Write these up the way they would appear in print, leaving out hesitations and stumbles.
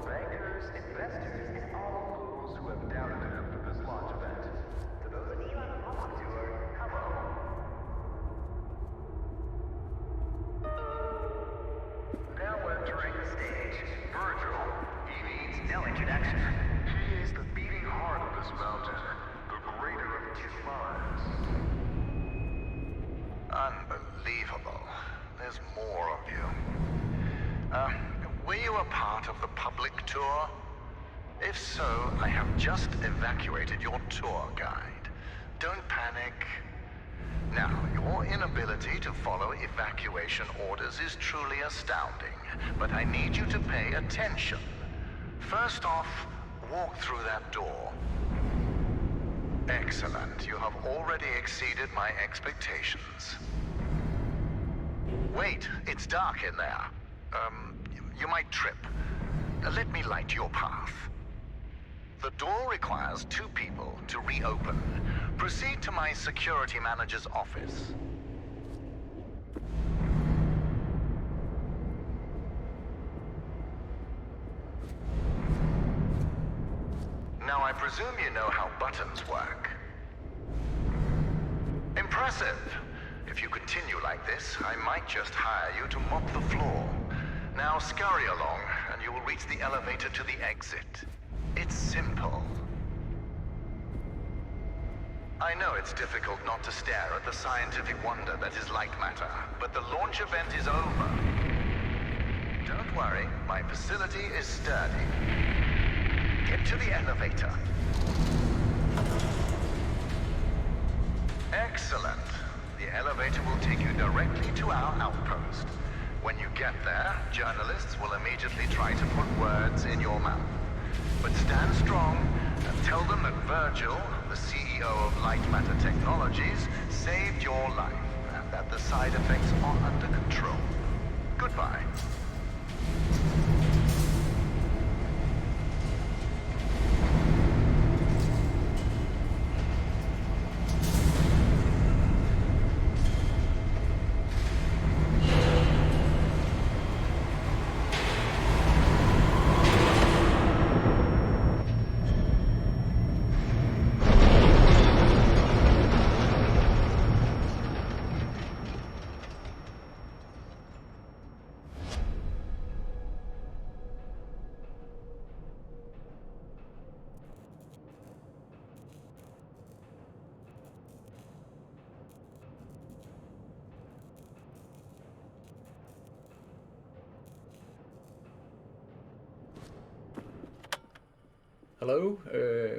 bankers, investors, and all those who have doubted him for this launch event. To those of you on the public tour, hello. Now entering the stage, Virgil. He needs no introduction. He is the beating heart of this mountain, the greater of two minds. Unbelievable. There's more of you. Were you a part of the public tour? If so, I have just evacuated your tour guide. Don't panic. Now, your inability to follow evacuation orders is truly astounding, but I need you to pay attention. First off, walk through that door. Excellent. You have already exceeded my expectations. Wait, it's dark in there. You might trip. Let me light your path. The door requires 2 people to reopen. Proceed to my security manager's office. Now, I presume you know how buttons work. Impressive. If you continue like this, I might just hire you to mop the floor. Now scurry along, and you will reach the elevator to the exit. It's simple. I know it's difficult not to stare at the scientific wonder that is Lightmatter, but the launch event is over. Don't worry, my facility is sturdy. Get to the elevator. Excellent. The elevator will take you directly to our outpost. When you get there, journalists will immediately try to put words in your mouth. But stand strong and tell them that Virgil, the CEO of Lightmatter Technologies, saved your life and that the side effects are under control. Goodbye. Hello,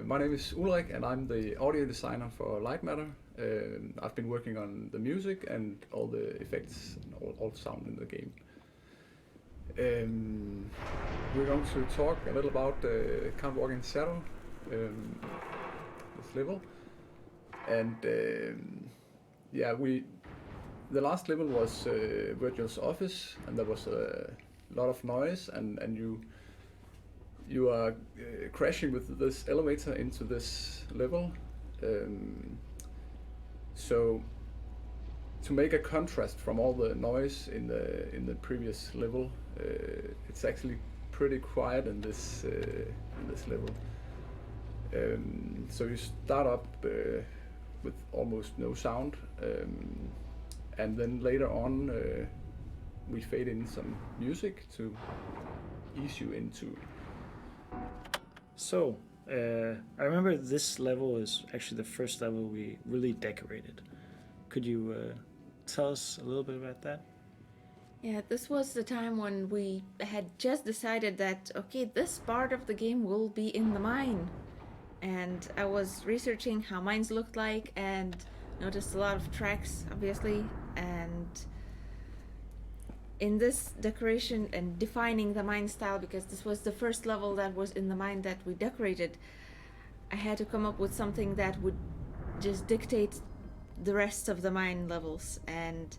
my name is Ulrik and I'm the audio designer for Lightmatter. I've been working on the music and all the effects and all sound in the game. We're going to talk a little about Can't Walk in Shadow, this level. And yeah, the last level was Virgil's office, and there was a lot of noise, and you are crashing with this elevator into this level. So to make a contrast from all the noise in the previous level, it's actually pretty quiet in this level. So you start up with almost no sound, and then later on we fade in some music to ease you into. So, I remember this level is actually the first level we really decorated. Could you tell us a little bit about that? Yeah, this was the time when we had just decided that, okay, this part of the game will be in the mine. And I was researching how mines looked like and noticed a lot of tracks, obviously, and in this decoration and defining the mine style, because this was the first level that was in the mine that we decorated, I had to come up with something that would just dictate the rest of the mine levels. And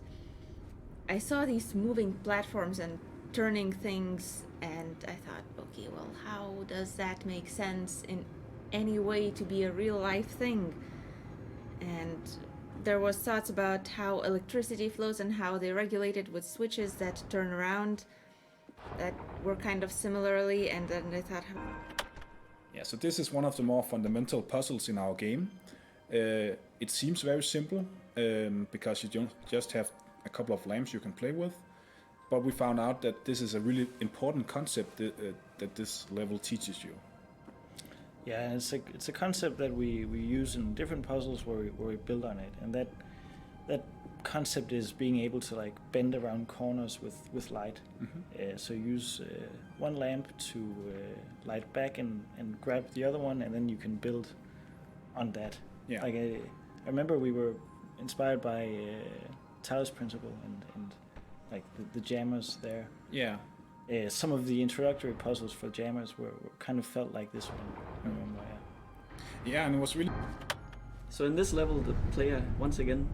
I saw these moving platforms and turning things, and I thought, okay, well, how does that make sense in any way to be a real life thing? And there was thoughts about how electricity flows and how they regulate it with switches that turn around. that were kind of similarly, and then I thought, Yeah, so this is one of the more fundamental puzzles in our game. It seems very simple because you don't just have a couple of lamps you can play with, but we found out that this is a really important concept that this level teaches you. Yeah, it's a concept that we use in different puzzles where we build on it, and that concept is being able to like bend around corners with light. So you use one lamp to light back and grab the other one, and then you can build on that. Yeah. Like I remember we were inspired by Taoist principle and like the jammers there. Yeah. Some of the introductory puzzles for jammers were kind of felt like this one. I remember. Yeah, and it was really... So in this level, the player once again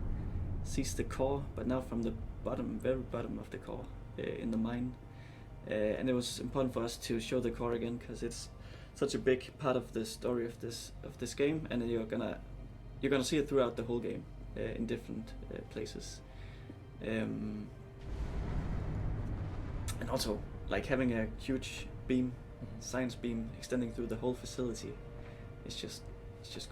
sees the core, but now from the bottom, very bottom of the core in the mine. And it was important for us to show the core again because it's such a big part of the story of this game, and you're gonna see it throughout the whole game in different places. And also, like having a huge beam, science beam extending through the whole facility, it's just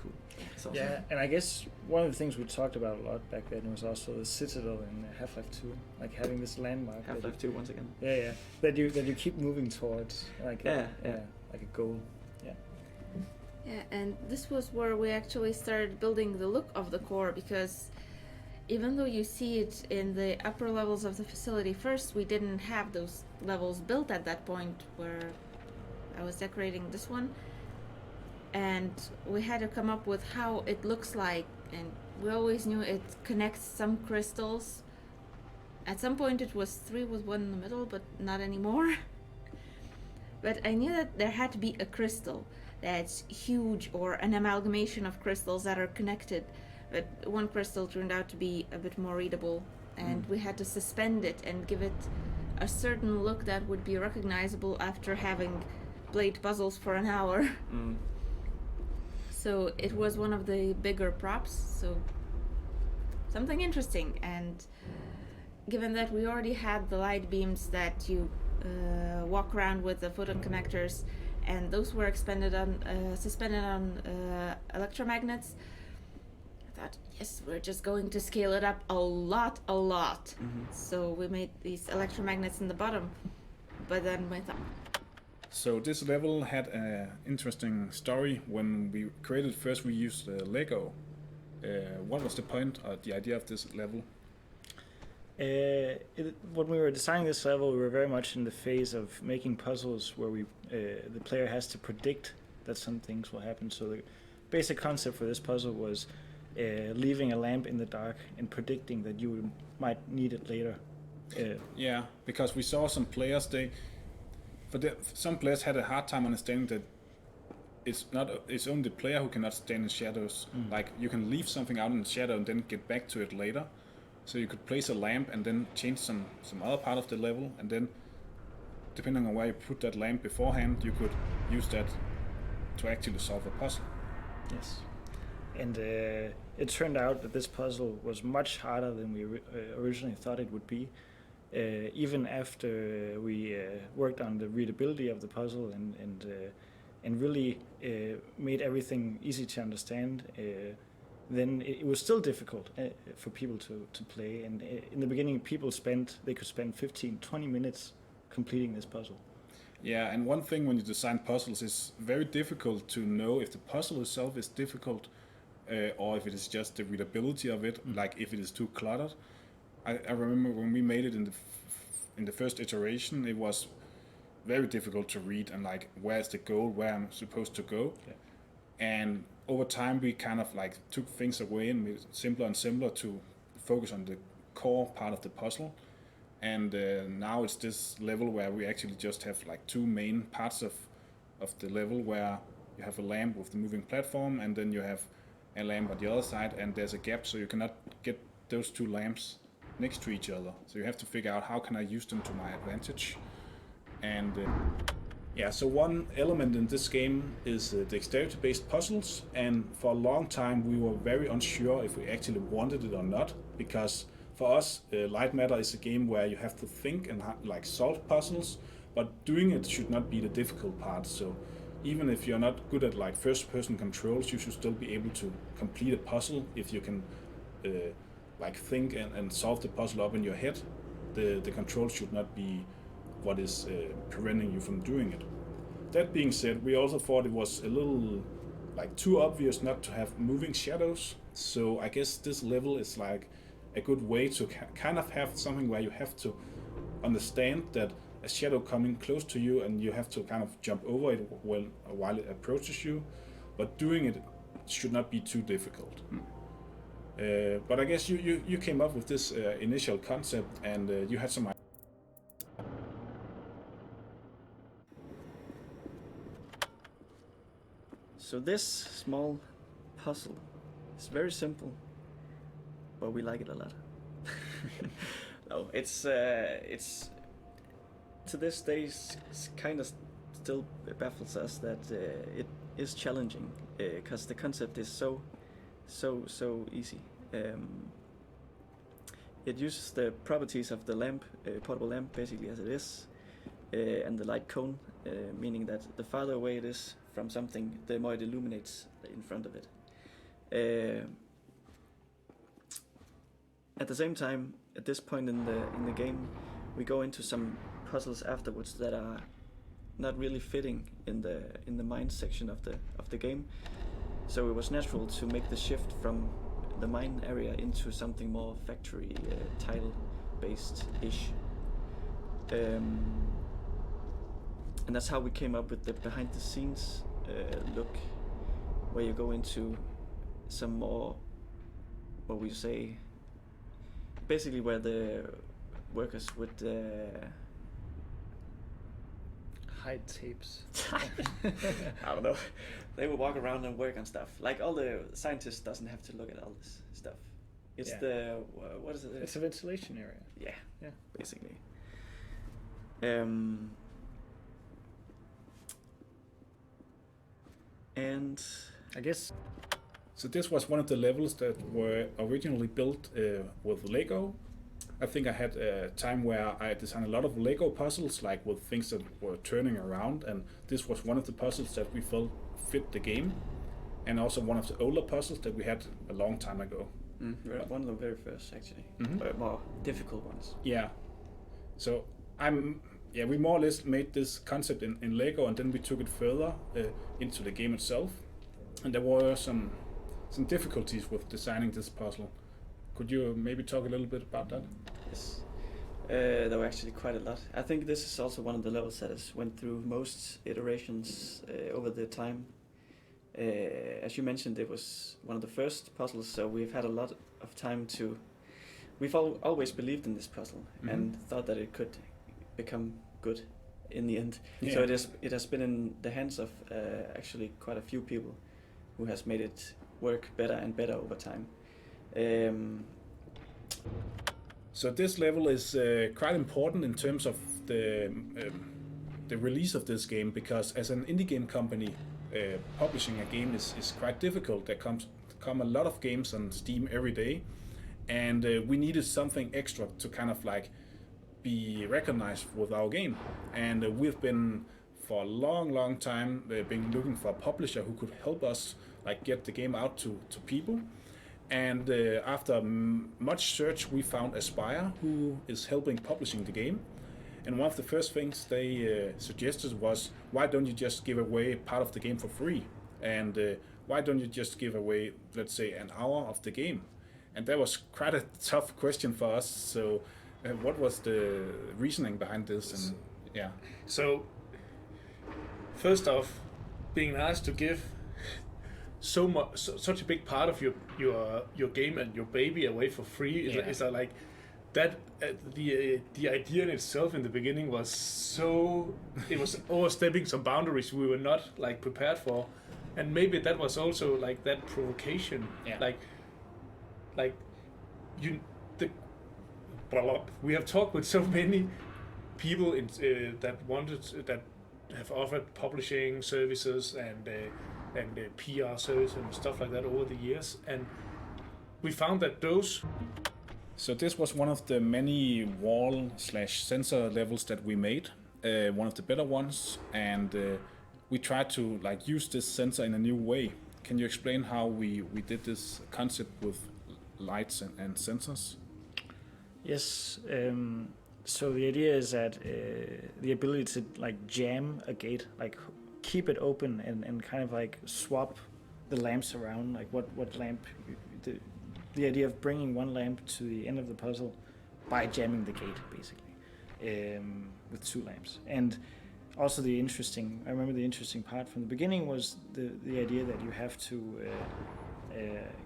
cool. It's awesome. Yeah, and I guess one of the things we talked about a lot back then was also the Citadel in Half-Life 2, like having this landmark. Half-Life 2 once again. Yeah, that you keep moving towards, like Yeah. like a goal. yeah, and this was where we actually started building the look of the core, because even though you see it in the upper levels of the facility first, we didn't have those levels built at that point where I was decorating this one. And we had to come up with how it looks like, and we always knew it connects some crystals. At some point it was 3 with 1 in the middle, but not anymore. But I knew that there had to be a crystal that's huge, or an amalgamation of crystals that are connected. But one crystal turned out to be a bit more readable, and we had to suspend it and give it a certain look that would be recognizable after having played puzzles for an hour. So it was one of the bigger props, so something interesting. And given that we already had the light beams that you walk around with the photon connectors, and those were suspended on electromagnets, I thought, yes, we're just going to scale it up a lot. So we made these electromagnets in the bottom, but then we thought, So this level had an interesting story. When we created first, we used Lego. What was the point or the idea of this level? When we were designing this level, we were very much in the phase of making puzzles where the player has to predict that some things will happen. So the basic concept for this puzzle was leaving a lamp in the dark and predicting that you might need it later. Yeah, because we saw some players, some players had a hard time understanding that it's only the player who cannot stand in shadows. Like, you can leave something out in the shadow and then get back to it later. So you could place a lamp and then change some other part of the level, and then depending on where you put that lamp beforehand, you could use that to actually solve a puzzle. Yes. And it turned out that this puzzle was much harder than we originally thought it would be. Even after we worked on the readability of the puzzle and really made everything easy to understand, then it was still difficult for people to play. And in the beginning, they could spend 15-20 minutes completing this puzzle. Yeah, and one thing when you design puzzles is very difficult to know if the puzzle itself is difficult or if it is just the readability of it, like if it is too cluttered. I remember when we made it in the first iteration, it was very difficult to read, and like, where's the goal, where I'm supposed to go. Yeah. And over time we kind of like took things away and made it simpler and simpler to focus on the core part of the puzzle. And now it's this level where we actually just have like 2 main parts of the level, where you have a lamp with the moving platform, and then you have a lamp on the other side, and there's a gap, so you cannot get those 2 lamps next to each other. So you have to figure out how can I use them to my advantage. And yeah, so one element in this game is dexterity-based puzzles, and for a long time we were very unsure if we actually wanted it or not, because for us, Lightmatter is a game where you have to think and like solve puzzles, but doing it should not be the difficult part. So even if you're not good at like first-person controls, you should still be able to complete a puzzle if you can like think and solve the puzzle up in your head. The control should not be what is preventing you from doing it. That being said, we also thought it was a little like too obvious not to have moving shadows. So I guess this level is like a good way to kind of have something where you have to understand that a shadow coming close to you and you have to kind of jump over it while it approaches you, but doing it should not be too difficult. But I guess you came up with this initial concept, and you had some. So this small puzzle is very simple, but we like it a lot. No, it's to this day it's kind of still baffles us that it is challenging because the concept is so easy. It uses the properties of the lamp, portable lamp, basically as it is, and the light cone, meaning that the farther away it is from something, the more it illuminates in front of it. At the same time, at this point in the game, we go into some puzzles afterwards that are not really fitting in the mind section of the game. So it was natural to make the shift from the mine area into something more factory tile based ish. And that's how we came up with the behind the scenes look, where you go into some more, what we say, basically where the workers would Hide tapes. I don't know. They would walk around and work on stuff. Like all the scientists doesn't have to look at all this stuff. It's Yeah. what is it? It's a ventilation area. Yeah, Yeah. basically. And I guess So this was one of the levels that were originally built with Lego. I think I had a time where I designed a lot of Lego puzzles, like with things that were turning around, and this was one of the puzzles that we felt fit the game, and also one of the older puzzles that we had a long time ago. one of the very first, actually, Mhm. more difficult ones. Yeah. So we more or less made this concept in Lego, and then we took it further into the game itself, and there were some difficulties with designing this puzzle. Could you maybe talk a little bit about that? Yes. There were actually quite a lot. I think this is also one of the levels that has went through most iterations over the time. As you mentioned, it was one of the first puzzles, so we've had a lot of time to. We've always believed in this puzzle and thought that it could become good in the end. Yeah. So it has been in the hands of actually quite a few people who has made it work better and better over time. So this level is quite important in terms of the release of this game, because as an indie game company, publishing a game is quite difficult. There come a lot of games on Steam every day, and we needed something extra to kind of like be recognized with our game. And we've been for a long time been looking for a publisher who could help us like get the game out to people. And after much search, we found Aspire, who is helping publishing the game. And one of the first things they suggested was, why don't you just give away part of the game for free? And why don't you just give away, let's say, an hour of the game? And that was quite a tough question for us. So what was the reasoning behind this? And yeah. So, first off, being asked to give such a big part of your game and your baby away for free is like that. The idea in itself in the beginning was it was overstepping some boundaries we were not like prepared for, and maybe that was also like that provocation. Yeah. We have talked with so many people that have offered publishing services and PR service and stuff like that over the years, and we found that those. So this was one of the many wall/sensor levels that we made, one of the better ones, and we tried to like use this sensor in a new way. Can you explain how we did this concept with lights and sensors? Yes. So the idea is that the ability to like jam a gate, like keep it open and kind of like swap the lamps around, like what lamp, the idea of bringing one lamp to the end of the puzzle by jamming the gate, basically, with two lamps. And also I remember the interesting part from the beginning was the idea that you have to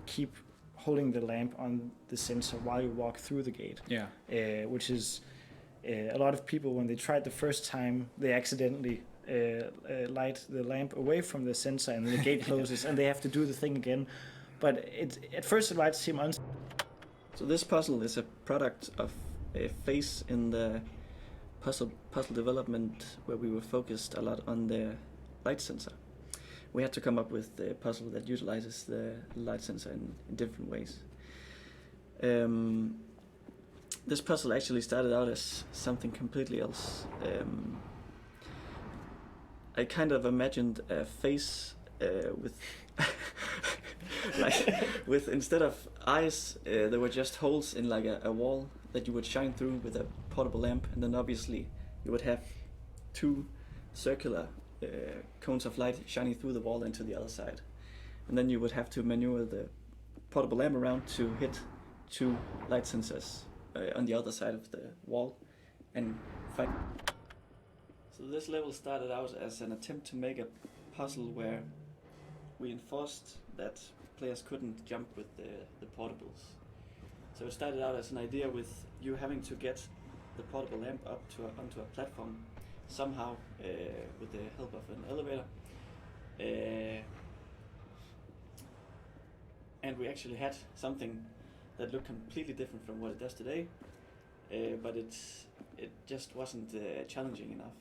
keep holding the lamp on the sensor while you walk through the gate. Yeah. Which is a lot of people, when they tried the first time, they accidentally light the lamp away from the sensor and the gate closes and they have to do the thing again. But at first it might seem So this puzzle is a product of a phase in the puzzle development where we were focused a lot on the light sensor. We had to come up with a puzzle that utilizes the light sensor in different ways. This puzzle actually started out as something completely else. I kind of imagined a face with with instead of eyes, there were just holes in like a wall that you would shine through with a portable lamp, and then obviously you would have two circular cones of light shining through the wall and to the other side, and then you would have to maneuver the portable lamp around to hit two light sensors on the other side of the wall and find. So this level started out as an attempt to make a puzzle where we enforced that players couldn't jump with the portables. So it started out as an idea with you having to get the portable lamp up onto a platform somehow with the help of an elevator. And we actually had something that looked completely different from what it does today, but it just wasn't challenging enough.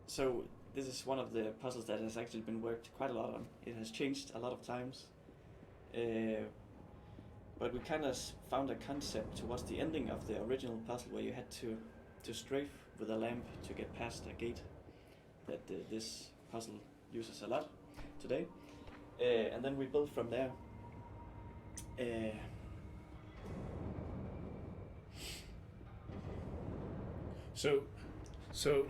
So this is one of the puzzles that has actually been worked quite a lot on. It has changed a lot of times, but we kind of found a concept towards the ending of the original puzzle where you had to strafe with a lamp to get past a gate that this puzzle uses a lot today, and then we built from there. So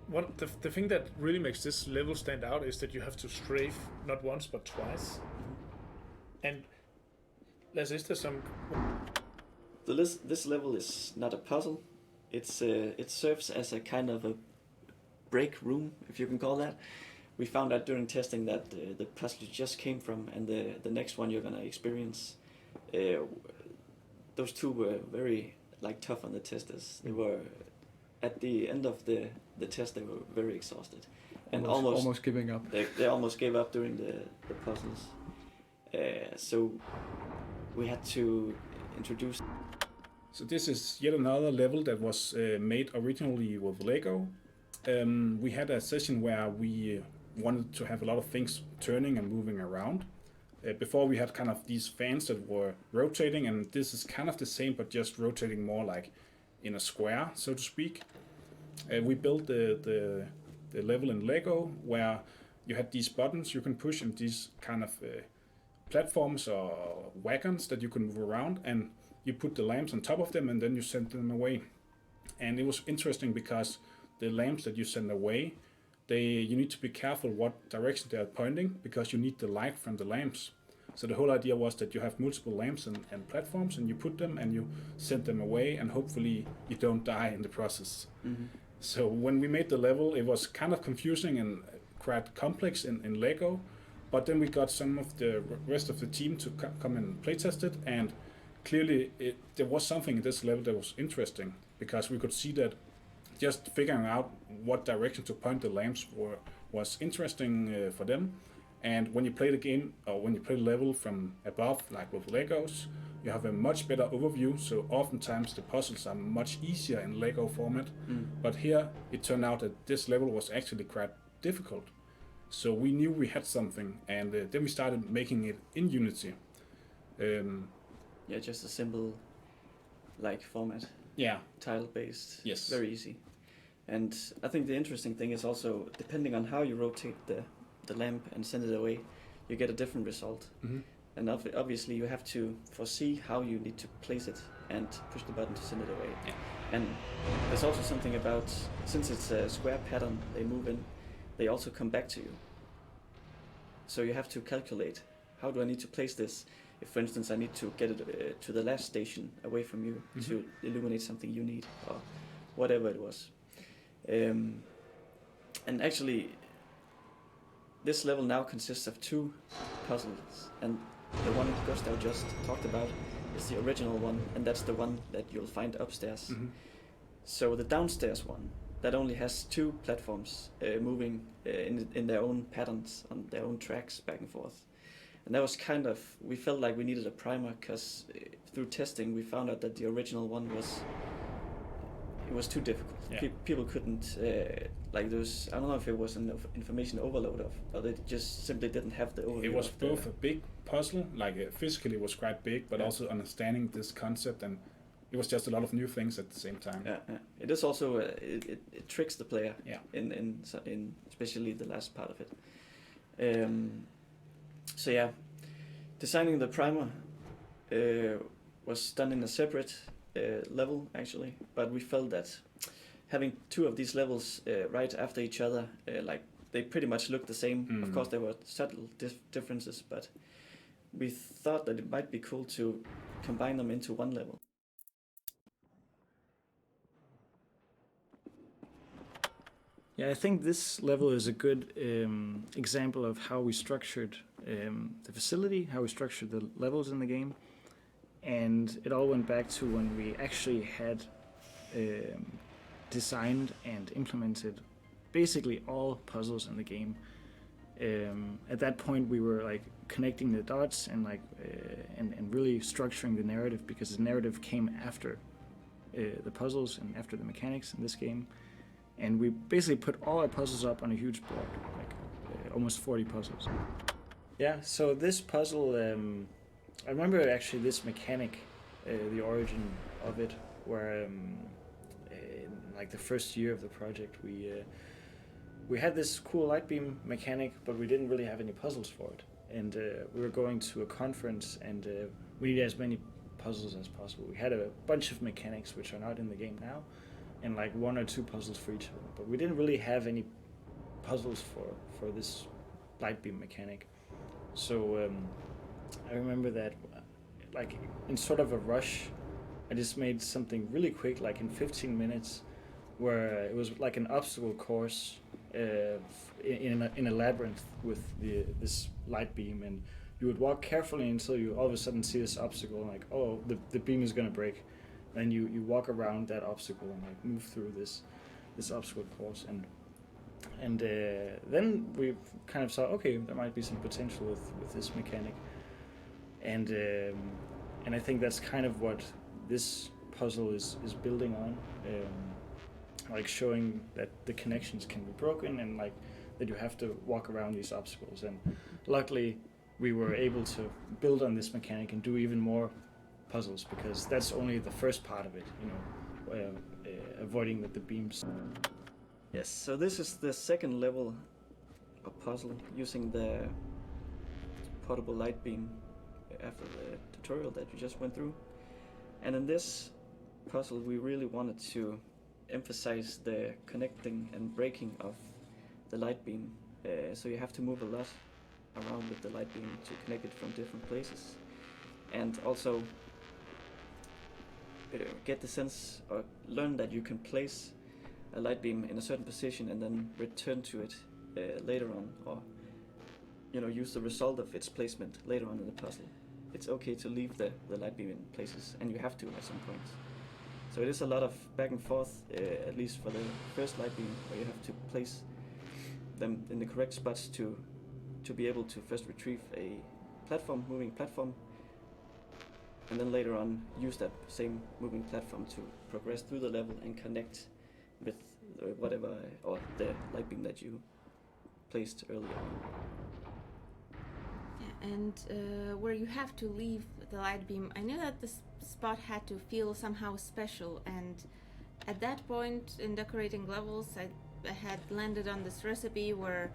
what the thing that really makes this level stand out is that you have to strafe not once but twice. And Lasse, is there some? This level is not a puzzle. It serves as a kind of a break room, if you can call that. We found out during testing that the puzzle you just came from and the next one you're gonna experience, those two were very tough on the testers. They were at the end of the test. They were very exhausted and almost giving up. They almost gave up during the puzzles. So we had to introduce. So this is yet another level that was made originally with Lego. We had a session where we wanted to have a lot of things turning and moving around. Before we had kind of these fans that were rotating, and this is kind of the same but just rotating more like in a square, so to speak. We built the level in Lego where you had these buttons you can push and these kind of platforms or wagons that you can move around, and you put the lamps on top of them and then you send them away. And it was interesting because the lamps that you send away, you need to be careful what direction they are pointing because you need the light from the lamps. So the whole idea was that you have multiple lamps and platforms, and you put them and you send them away, and hopefully you don't die in the process. Mm-hmm. So when we made the level, it was kind of confusing and quite complex in Lego, but then we got some of the rest of the team to come and playtest it, and clearly there was something in this level that was interesting because we could see that just figuring out what direction to point the lamps was interesting for them. And when you play the game, or when you play the level from above, like with Legos, you have a much better overview, so oftentimes the puzzles are much easier in Lego format. But here, it turned out that this level was actually quite difficult. So we knew we had something, and then we started making it in Unity. Just a simple like format, Yeah. tile based. Yes. Very easy. And I think the interesting thing is also depending on how you rotate the lamp and send it away, you get a different result. Mhm. And obviously you have to foresee how you need to place it and push the button to send it away. Yeah. And there's also something about, since it's a square pattern they move in, they also come back to you. So you have to calculate, how do I need to place this? If, for instance, I need to get it to the last station away from you to illuminate something you need, or whatever it was. And actually, this level now consists of 2 puzzles, and the one Gustav just talked about is the original one, and that's the one that you'll find upstairs. So the downstairs one, that only has 2 platforms moving in their own patterns, on their own tracks, back and forth. And that was kind of, we felt like we needed a primer, because through testing we found out that the original one was too difficult. Yeah. People couldn't, like those, I don't know if it was an information overload or they just simply didn't have the overview. It was of the- both a big puzzle, like physically it was quite big, but also understanding this concept, and it was just a lot of new things at the same time. Yeah. It is also, it tricks the player Yeah. in especially the last part of it. So yeah, designing the primer was done in a separate level actually, but we felt that having 2 of these levels right after each other, like they pretty much looked the same. Of course there were subtle differences, but we thought that it might be cool to combine them into one level. Yeah, I think this level is a good example of how we structured the facility, how we structured the levels in the game. And it all went back to when we actually had designed and implemented basically all puzzles in the game. At that point we were like connecting the dots and like and really structuring the narrative, because the narrative came after the puzzles and after the mechanics in this game. And we basically put all our puzzles up on a huge board, like almost 40 puzzles. Yeah, so this puzzle, I remember actually this mechanic, the origin of it, where in like the first year of the project, we had this cool light beam mechanic, but we didn't really have any puzzles for it. And we were going to a conference, and we needed as many puzzles as possible. We had a bunch of mechanics which are not in the game now, and like 1 or 2 puzzles for each of them. But we didn't really have any puzzles for this light beam mechanic. So I remember that like in sort of a rush, I just made something really quick, like in 15 minutes, where it was like an obstacle course in a labyrinth with this light beam, and you would walk carefully until you all of a sudden see this obstacle, and like, oh, the beam is gonna break. Then you walk around that obstacle and like move through this obstacle course, and then we kind of saw, okay, there might be some potential with this mechanic, and I think that's kind of what this puzzle is building on, like showing that the connections can be broken, and like that you have to walk around these obstacles. And luckily we were able to build on this mechanic and do even more puzzles, because that's only the first part of it, avoiding the beams. Yes, so this is the second level of puzzle using the portable light beam after the tutorial that you just went through. And in this puzzle we really wanted to emphasize the connecting and breaking of the light beam. So you have to move a lot around with the light beam to connect it from different places. And also get the sense or learn that you can place a light beam in a certain position and then return to it later on, or use the result of its placement later on in the puzzle. It's okay to leave the light beam in places, and you have to at some point. So it is a lot of back and forth, at least for the first light beam, where you have to place them in the correct spots to be able to first retrieve a moving platform, and then later on use that same moving platform to progress through the level and connect with whatever, or the light beam that you placed earlier on. Yeah, and where you have to leave the light beam, I knew that this spot had to feel somehow special, and at that point in decorating levels, I had landed on this recipe where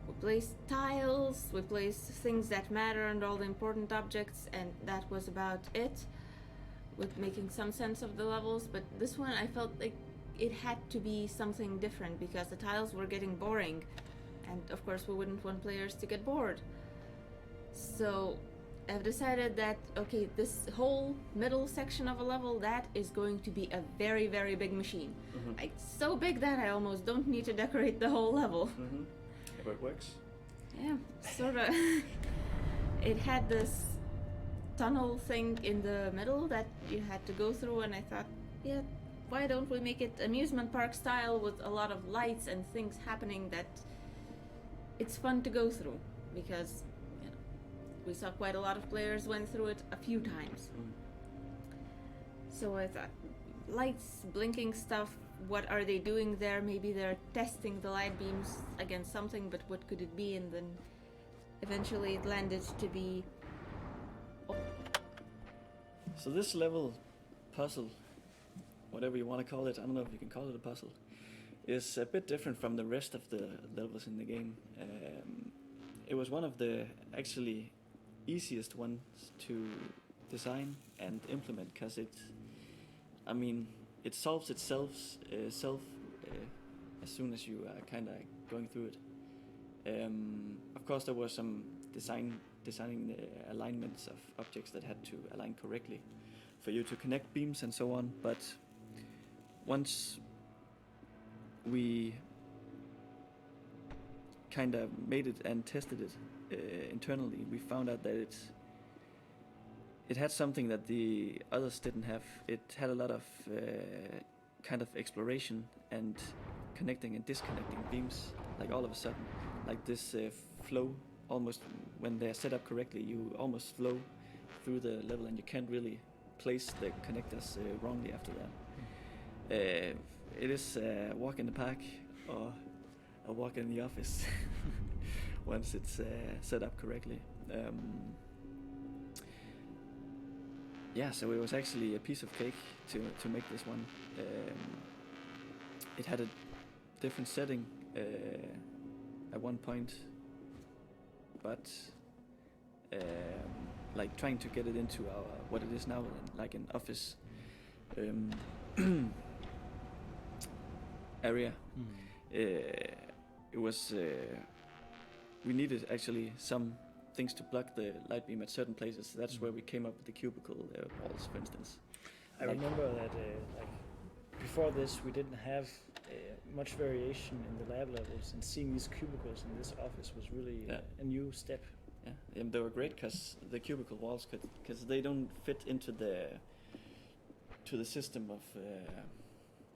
we placed tiles, we placed things that matter and all the important objects, and that was about it, with making some sense of the levels. But this one, I felt like it had to be something different because the tiles were getting boring, and of course we wouldn't want players to get bored. So I've decided that, okay, this whole middle section of a level, that is going to be a very, very big machine. Like, so big that I almost don't need to decorate the whole level. If it works. Yeah, sort of. It had this tunnel thing in the middle that you had to go through, and I thought, yeah, why don't we make it amusement park style with a lot of lights and things happening that it's fun to go through, because we saw quite a lot of players went through it a few times. So I thought, lights, blinking stuff, what are they doing there? Maybe they're testing the light beams against something, but what could it be? And then eventually it landed to be... So this level puzzle, whatever you want to call it, I don't know if you can call it a puzzle, is a bit different from the rest of the levels in the game. It was one of the actually easiest ones to design and implement, because it solves itself as soon as you are kind of going through it. Of course, there were some designing the alignments of objects that had to align correctly for you to connect beams and so on. But once we kind of made it and tested it internally, we found out that it had something that the others didn't have. It had a lot of kind of exploration and connecting and disconnecting beams, like all of a sudden, like this flow. Almost when they're set up correctly, you almost flow through the level, and you can't really place the connectors wrongly after that. It is a walk in the park or a walk in the office once it's set up correctly. So it was actually a piece of cake to make this one. It had a different setting at one point, but like trying to get it into our what it is now, like an office area. It was we needed actually some things to block the light beam at certain places. That's where we came up with the cubicle walls, for instance. I remember that before this we didn't have much variation in the lab levels, and seeing these cubicles in this office was really a new step. Yeah, and they were great because the cubicle walls because they don't fit into the system of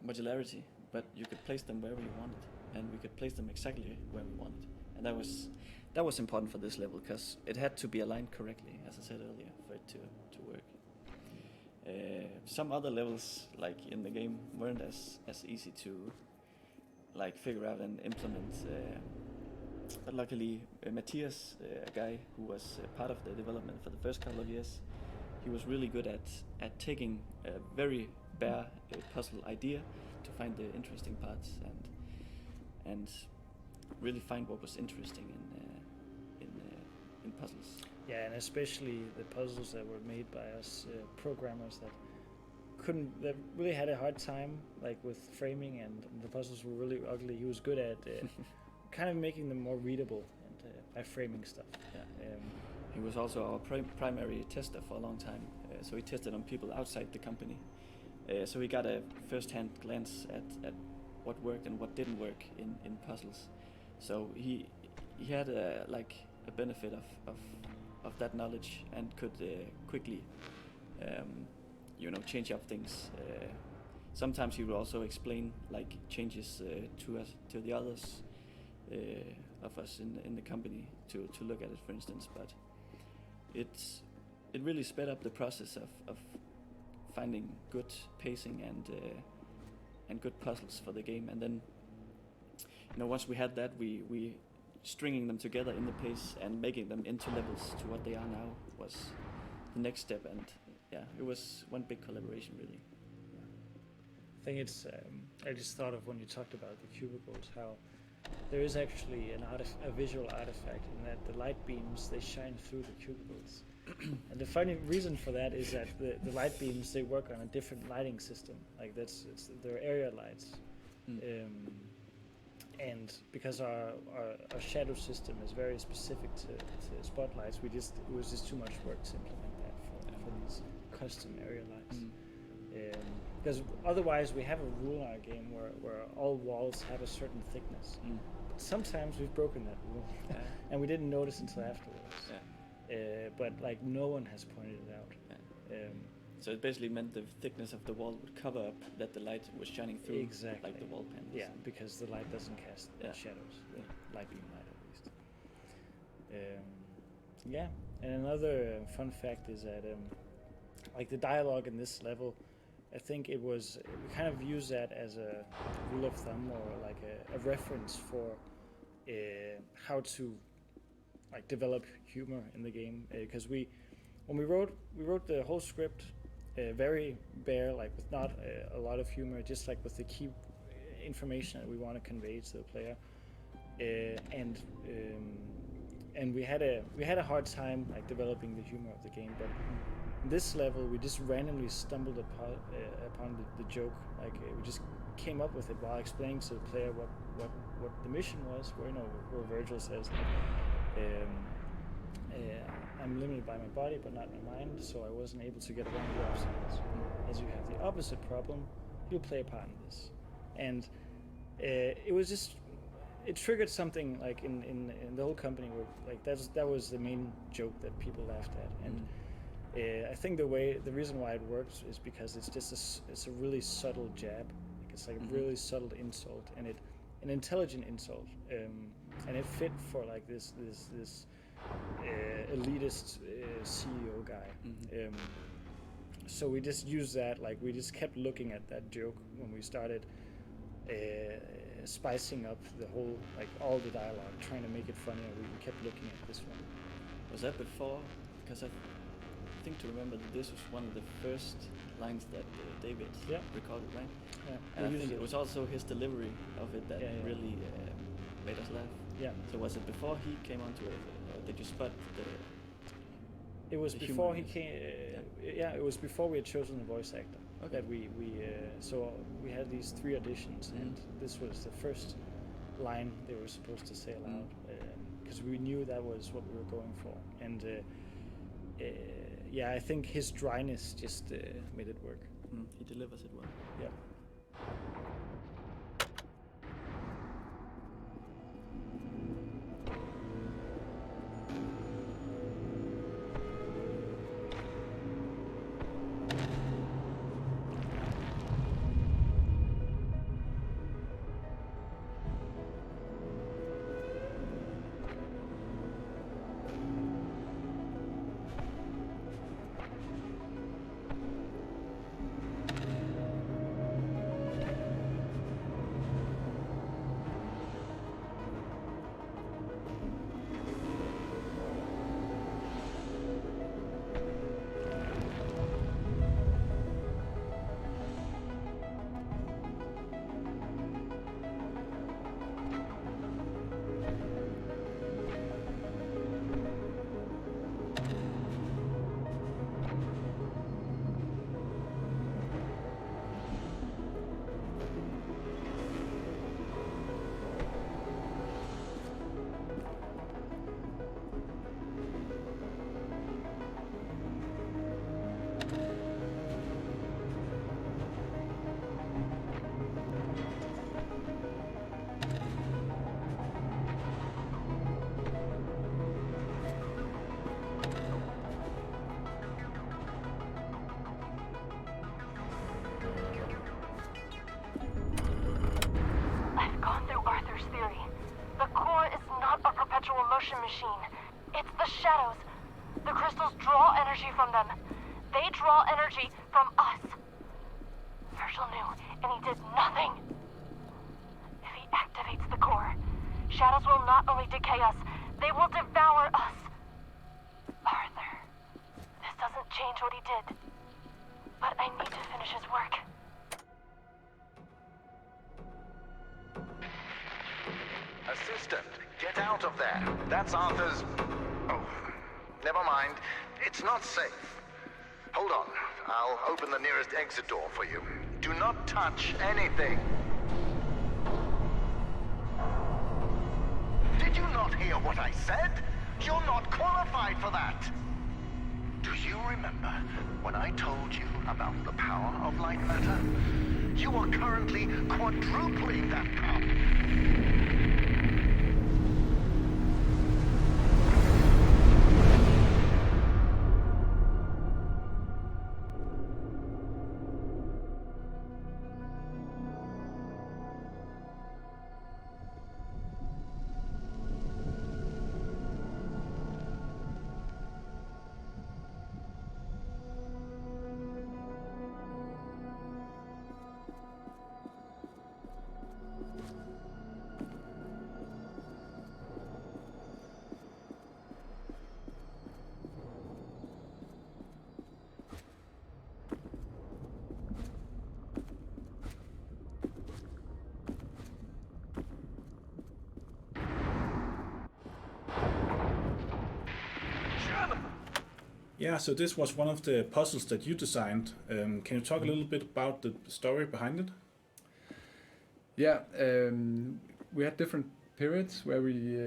modularity, but you could place them wherever you wanted, and we could place them exactly where we wanted, and that was important for this level because it had to be aligned correctly, as I said earlier, for it to work. Some other levels, like in the game, weren't as easy to like figure out and implement. But luckily, Matthias, a guy who was part of the development for the first couple of years, he was really good at taking a very bare puzzle idea to find the interesting parts and really find what was interesting in puzzles. Yeah, and especially the puzzles that were made by us programmers that really had a hard time, like with framing, and the puzzles were really ugly. He was good at kind of making them more readable and by framing stuff. Yeah. He was also our primary tester for a long time, so he tested on people outside the company. So he got a first-hand glance at what worked and what didn't work in puzzles. So he had a benefit of that knowledge and could quickly change up things. Sometimes he would also explain like changes to the others of us in the company to look at it, for instance. But it really sped up the process of finding good pacing and good puzzles for the game. And then once we had that, we stringing them together in the pace and making them into levels to what they are now was the next step, and it was one big collaboration really. I think it's. I just thought of when you talked about the cubicles, how there is actually a visual artifact in that the light beams, they shine through the cubicles. And the funny reason for that is that the light beams, they work on a different lighting system. Like they're area lights. And because our shadow system is very specific to spotlights, it was just too much work to implement that for these custom area lights. Because otherwise we have a rule in our game where all walls have a certain thickness. But sometimes we've broken that rule, and we didn't notice until afterwards. But like no one has pointed it out. So it basically meant the thickness of the wall would cover up that the light was shining through, exactly, like the wall panels. Yeah, because the light doesn't cast shadows, the light beam light at least. And another fun fact is that like the dialogue in this level, I think we kind of use that as a rule of thumb or like a reference for how to like develop humor in the game, because when we wrote the whole script very bare, like with not a lot of humor, just like with the key information that we want to convey to the player, and we had a hard time like developing the humor of the game. But in this level, we just randomly stumbled upon the joke. Like we just came up with it while explaining to the player what the mission was. Where Virgil says, I'm limited by my body, but not my mind, so I wasn't able to get around the obstacles. As you have the opposite problem, you'll play a part in this. And it triggered something like in the whole company where like that was the main joke that people laughed at. And I think the reason why it works is because it's just it's a really subtle jab. Like it's like a really subtle insult, and an intelligent insult, and it fit for like this elitist CEO guy. So we just used that, like we just kept looking at that joke when we started spicing up the whole, like all the dialogue, trying to make it funnier. We kept looking at this one. Was that before? Because I think to remember that this was one of the first lines that David recorded, right? Yeah. And I think it was also his delivery of it that really made us laugh. Yeah. So was it before he came onto it, or did you spot the? It was before he came. It was before we had chosen the voice actor. Okay. That so we had these 3 auditions, and this was the first line they were supposed to say aloud, because we knew that was what we were going for. And I think his dryness just made it work. He delivers it well. Yeah. motion machine. It's the shadows. The crystals draw energy from them. They draw energy from us. Virgil knew, and he did nothing. If he activates the core, shadows will not only decay us, they will devour us. Arthur, this doesn't change what he did. But I need to finish his work. Assistant, get out of there. That's Arthur's... Oh, never mind. It's not safe. Hold on. I'll open the nearest exit door for you. Do not touch anything. Did you not hear what I said? You're not qualified for that. Do you remember when I told you about the power of Lightmatter? You are currently quadrupling that power. Yeah, so this was one of the puzzles that you designed. Can you talk a little bit about the story behind it? Yeah, we had different periods where we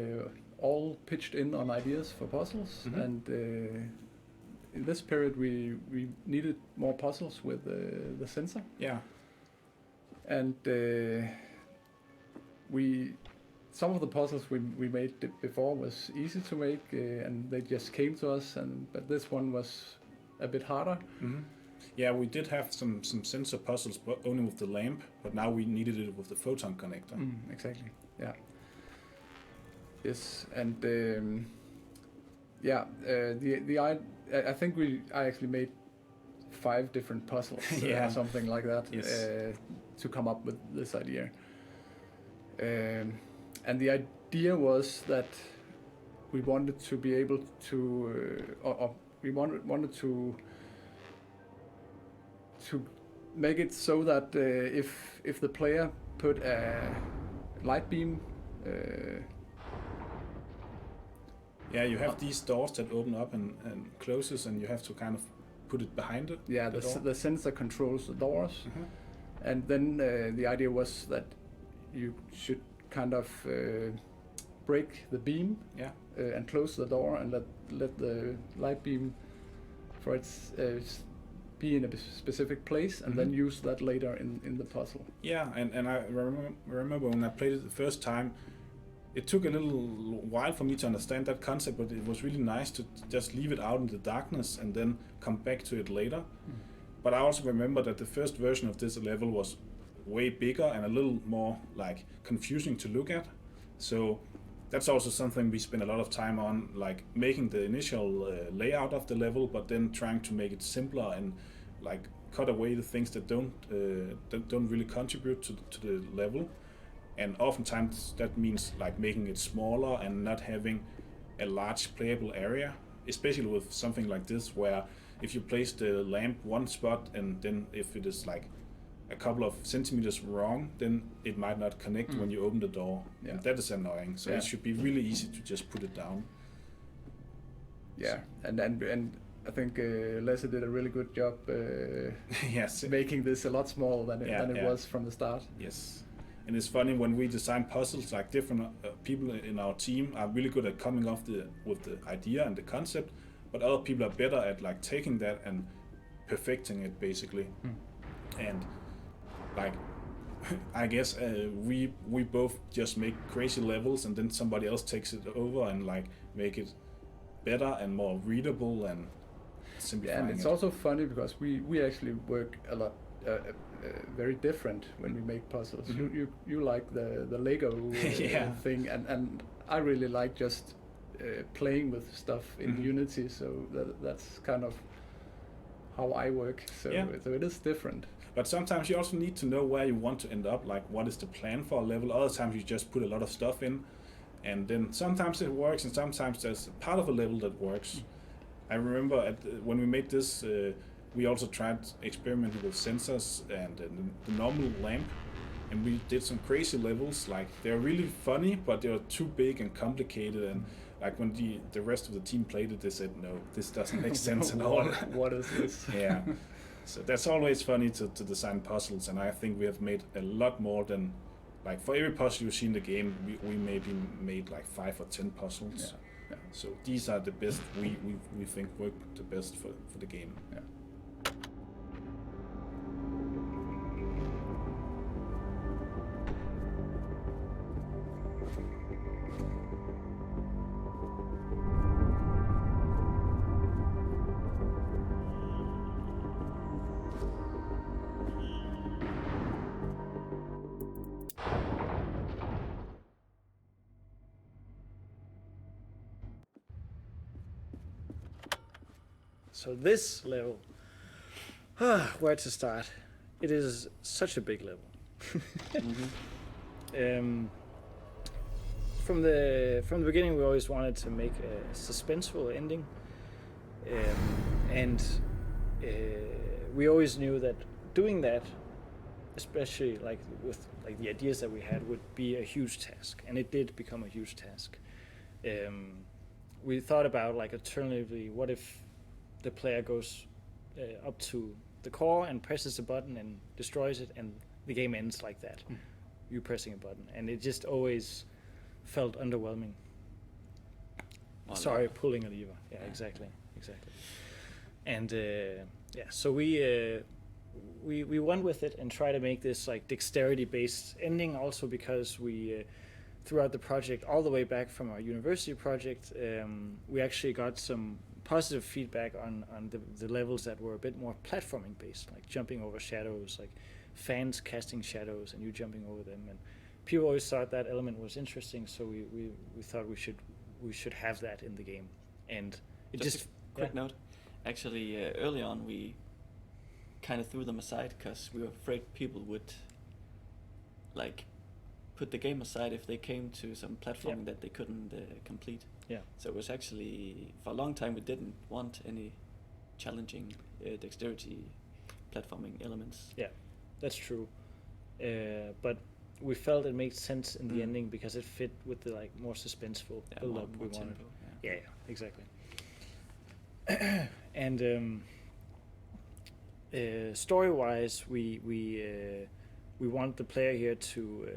all pitched in on ideas for puzzles, and in this period we needed more puzzles with the sensor. Yeah. And some of the puzzles we made before was easy to make, and they just came to us. But this one was a bit harder. Yeah, we did have some sensor puzzles, but only with the lamp. But now we needed it with the photon connector. Exactly. Yeah. Yes, and I think I actually made 5 different puzzles, or something like that, to come up with this idea. And the idea was that we wanted to be able to, we wanted to make it so that if the player put a light beam. You have these doors that open up and closes, and you have to kind of put it behind it. Yeah, the sensor controls the doors, and then the idea was that you should kind of break the beam, and close the door, and let the light beam for its be in a specific place, and then use that later in the puzzle. Yeah, and I remember when I played it the first time, it took a little while for me to understand that concept, but it was really nice to just leave it out in the darkness and then come back to it later. But I also remember that the first version of this level was way bigger and a little more like confusing to look at. So that's also something we spend a lot of time on, like making the initial layout of the level, but then trying to make it simpler and like cut away the things that don't really contribute to the level. And oftentimes that means like making it smaller and not having a large playable area, especially with something like this, where if you place the lamp one spot and then if it is like a couple of centimeters wrong, then it might not connect when you open the door. Yeah. And that is annoying. So it should be really easy to just put it down. Yeah, and I think Lasse did a really good job making this a lot smaller than it was from the start. Yes. And it's funny when we design puzzles, like different people in our team are really good at coming off with the idea and the concept, but other people are better at like taking that and perfecting it basically. And like I guess we both just make crazy levels, and then somebody else takes it over and like make it better and more readable and simplifying. Yeah, and it's also funny because we actually work a lot. Very different when we make puzzles. You like the Lego thing, and I really like just playing with stuff in Unity. So that's kind of how I work. So it is different. But sometimes you also need to know where you want to end up. Like what is the plan for a level? Other times you just put a lot of stuff in, and then sometimes it works, and sometimes there's a part of a level that works. I remember when we made this, we also tried experimenting with sensors and the normal lamp, and we did some crazy levels. Like they're really funny, but they were too big and complicated. And like when the rest of the team played it, they said, "No, this doesn't make sense at all." What is this? Yeah. So that's always funny to design puzzles, and I think we have made a lot more than, like, for every puzzle you see in the game, we maybe made like 5 or 10 puzzles. Yeah. Yeah. So these are the best we think work the best for the game. Yeah. So this level, where to start? It is such a big level. From the beginning, we always wanted to make a suspenseful ending, and we always knew that doing that, especially like with like the ideas that we had, would be a huge task, and it did become a huge task. We thought about, like, alternatively, what if the player goes up to the core and presses a button and destroys it, and the game ends like that. You pressing a button, and it just always felt underwhelming. Sorry, pulling a lever. Yeah, exactly. And so we went with it and try to make this like dexterity-based ending. Also because we throughout the project, all the way back from our university project, we actually got some positive feedback on the levels that were a bit more platforming based, like jumping over shadows, like fans casting shadows and you jumping over them, and people always thought that element was interesting, so we thought we should have that in the game. And it just a quick note, actually early on we kind of threw them aside because we were afraid people would like put the game aside if they came to some platforming that they couldn't complete. Yeah. So it was actually, for a long time, we didn't want any challenging dexterity platforming elements. Yeah, that's true. But we felt it made sense in the ending because it fit with the like more suspenseful build-up we wanted. Tempo, Yeah, exactly. And story-wise, we want the player here to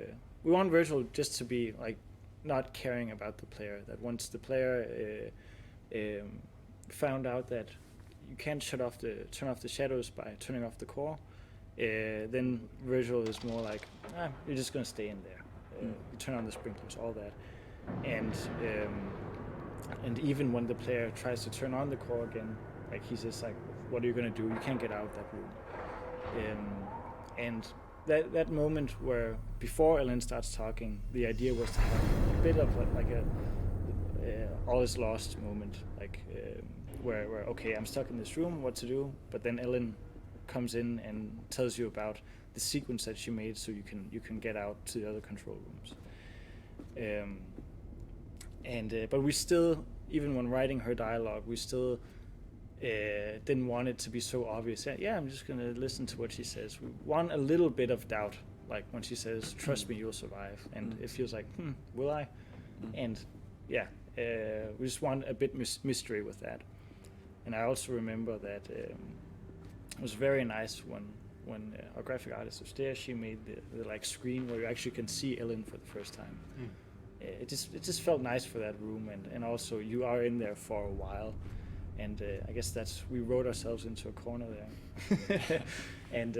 we want Virgil just to be like not caring about the player. That once the player found out that you can't turn off the shadows by turning off the core, then Virgil is more like, you're just gonna stay in there. You turn on the sprinklers, all that, and even when the player tries to turn on the core again, like he's just like, what are you gonna do? You can't get out of that room. And that moment where before Ellen starts talking, the idea was to have a bit of a all is lost moment, like where okay, I'm stuck in this room, what to do? But then Ellen comes in and tells you about the sequence that she made, so you can get out to the other control rooms. But we still, even when writing her dialogue, we still didn't want it to be so obvious. Yeah, I'm just gonna listen to what she says. We want a little bit of doubt, like when she says, "Trust me, you'll survive," and it feels like, will I? And we just want a bit mystery with that. And I also remember that it was very nice when our graphic artist upstairs, she made the like screen where you actually can see Ellen for the first time. It just felt nice for that room, and also you are in there for a while. And I guess we wrote ourselves into a corner there. And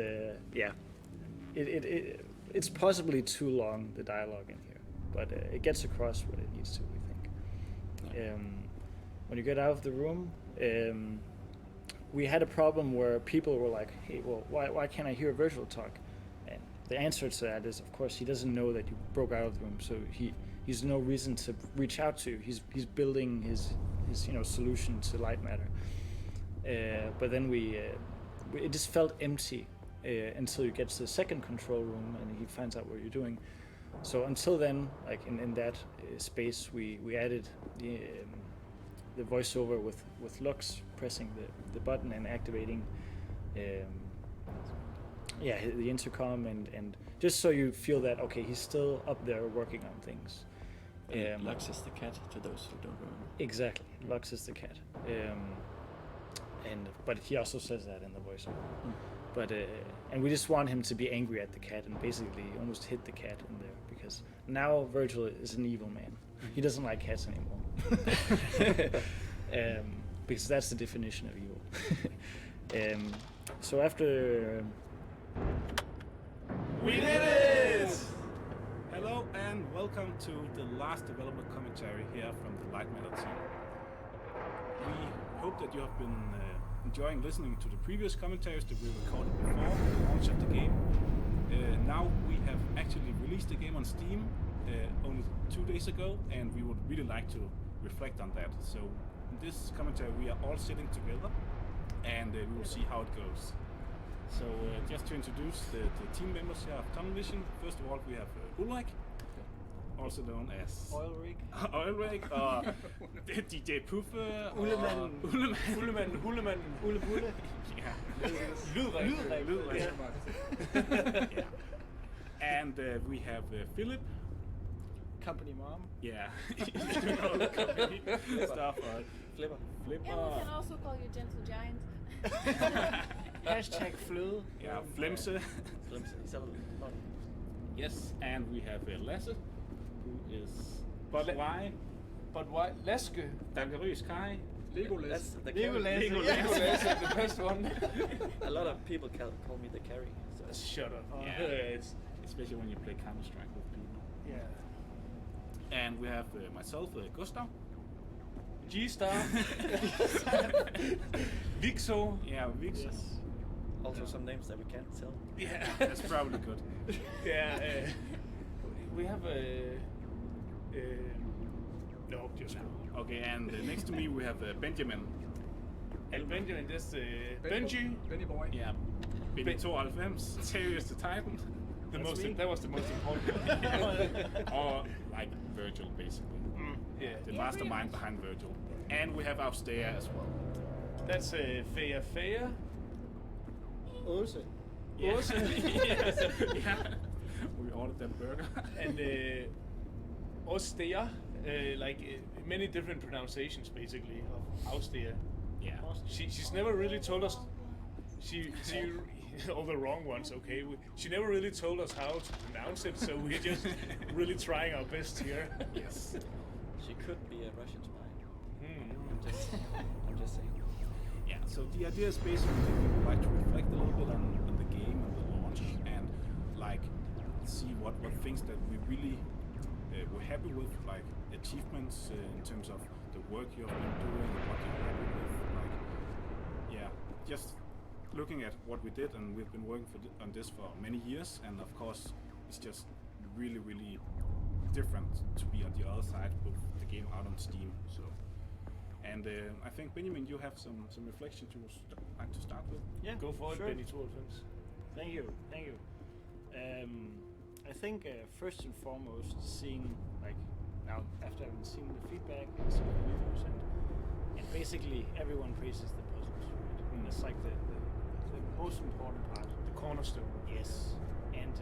it's possibly too long, the dialogue in here, but it gets across what it needs to, we think. When you get out of the room, we had a problem where people were like, hey, well, why can't I hear Virgil talk? And the answer to that is, of course, he doesn't know that you broke out of the room, so he's no reason to reach out to you. He's building his solution to Lightmatter. But then it just felt empty until you get to the second control room and he finds out what you're doing. So until then, like in that space, we added the voiceover with Lux pressing the button and activating the intercom and just so you feel that okay, he's still up there working on things. Lux is the cat, to those who don't remember. Exactly, Lux is the cat. But he also says that in the voiceover. But and we just want him to be angry at the cat and basically almost hit the cat in there because now Virgil is an evil man. He doesn't like cats anymore. Because that's the definition of evil. So after We did it! Hello and welcome to the last developer commentary here from the Lightmatter team. We hope that you have been enjoying listening to the previous commentaries that we recorded before the launch of the game. Now we have actually released the game on Steam only 2 days ago, and we would really like to reflect on that. So in this commentary we are all sitting together and we will see how it goes. So just to introduce the team members here of Tunnel Vision, first of all we have Ulrik, also known as Oilrig, or DJ Puffe, Ullemann, Ulle. yeah, Ludwig. yeah. And we have Philip, Company mom. yeah, you know the company stuff, Flipper. Flipper, And we can also call you Gentle Giant. Hashtag Fløde. yeah, Flemse. He's a lot. Yes, and we have Lasse, who is But Sly, But why Laske? Dangerøs Kai, That's the Legolas. carry. Legolas is the best one. A lot of people call me the carry. So. Shut up. yeah, it's especially when you play Counter-Strike with people. Yeah. And we have myself, Gustav. G-Star. Vixo. Yeah, Vix. Yes. Also some names that we can't tell. Yeah, that's probably good. Yeah. We have a. No, just no. Okay, and next to me we have Benjamin. And Benjamin, that's Benji. Benny boy. Yeah, Benny 92, Terriers the Titan. That was the most important. Or like Virgil, basically. Yeah. The mastermind behind Virgil. And we have Austere as well. That's Fea. Åse. Yeah. Yes. Yeah. We ordered that burger. And Austere. Many different pronunciations basically of Austere. Yeah. She's never really told us. She all the wrong ones. Okay, she never really told us how to pronounce it, so we're just really trying our best here. Yes. She could be a Russian spy. Hmm. I'm just saying. Yeah, so the idea is basically that we would like to reflect a little bit on the game and the launch and like see what things that we really were happy with, like achievements in terms of the work you have been doing and what you're happy with. Like, yeah, just looking at what we did, and we've been working on this for many years, and of course it's just really, really different to be on the other side with the game out on Steam. So. And I think Benjamin, you have some reflection to like to start with. Yeah. Go for sure. it, Benny 92. Thank you. I think first and foremost, seeing like now after having seen the feedback and some reviews and basically everyone praises the puzzles, right? And it's like the most important part. The cornerstone. Yes. And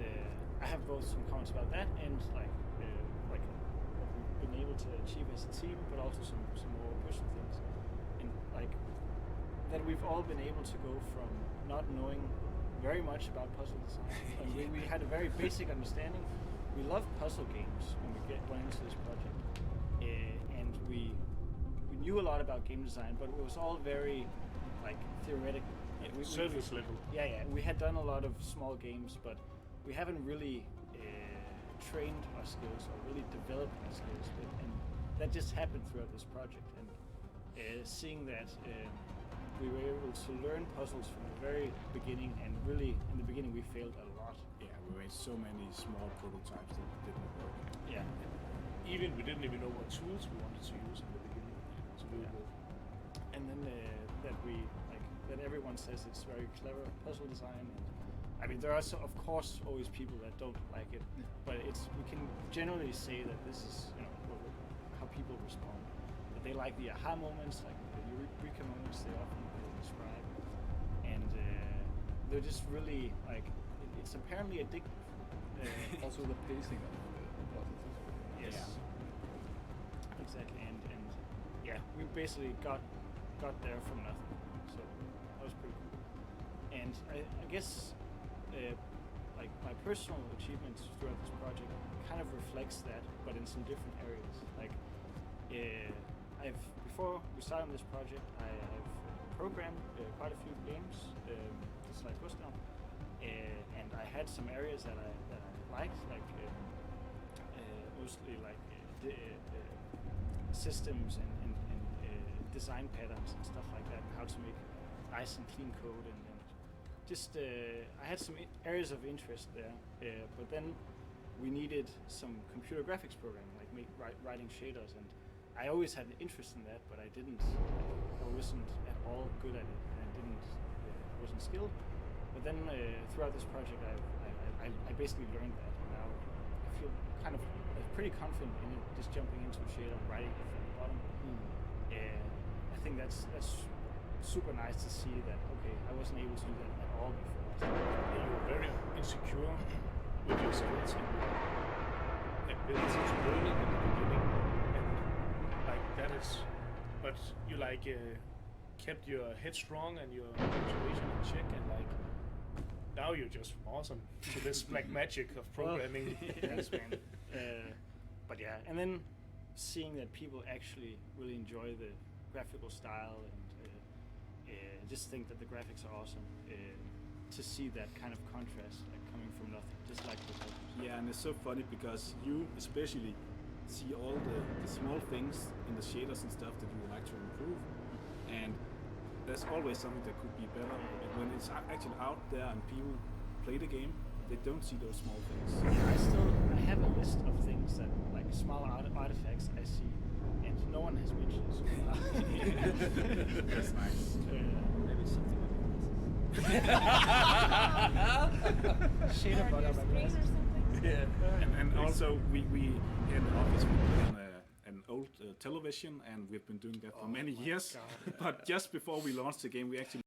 I have both some comments about that and like what we've been able to achieve as a team, but also some more personal things. And like that we've all been able to go from not knowing very much about puzzle design. And we had a very basic understanding. We love puzzle games when we went into this project, and we knew a lot about game design, but it was all very like theoretical. Surface level. Yeah. We had done a lot of small games, but we haven't really trained our skills or really developed our skills. And that just happened throughout this project. And seeing that we were able to learn puzzles from the very beginning, and really in the beginning we failed a lot. Yeah, we made so many small prototypes that didn't work. Yeah. We didn't even know what tools we wanted to use in the beginning to do it with. And then that everyone says it's very clever puzzle design. And, I mean, there are of course always people that don't like it, but we can generally say that this is how people respond. they like the aha moments, like the eureka moments they often describe, and they're just really like it's apparently addictive. Also the pacing of the puzzles. Yes. Yeah. Exactly, and yeah, we basically got there from nothing, so that was pretty cool. And I guess like my personal achievements throughout this project kind of reflects that, but in some different areas. Like before we started on this project, I've programmed quite a few games, just like Gustav, and I had some areas that I liked, like mostly like systems and design patterns and stuff like that, and how to make nice and clean code, and just I had some areas of interest there, but then we needed some computer graphics programming, like writing shaders, and I always had an interest in that, but I wasn't at all good at it, and wasn't skilled. But then throughout this project, I basically learned that, and now I feel kind of pretty confident in it, just jumping into a shader and writing it from the bottom. I think that's super nice to see that. Okay, I wasn't able to do that at all before. You were very insecure with your skills and your ability to learn it in the beginning, and like that is, but you like kept your head strong and your motivation in check, and like now you're just awesome to this black magic of programming. Thanks, man. But yeah, and then seeing that people actually really enjoy the graphical style and just think that the graphics are awesome. To see that kind of contrast, like coming from nothing, just like the Yeah, and it's so funny because you especially see all the small things in the shaders and stuff that you would like to improve, and there's always something that could be better. And when it's actually out there and people play the game, they don't see those small things. Yeah, I have a list of things that like small artifacts I see, and no one has mentioned it. So That's nice. Maybe it's something like shader Or bug your on my screen or glasses. something. Yeah, and also we in the office we put on an old television, and we've been doing that for many years. But just before we launched the game, we actually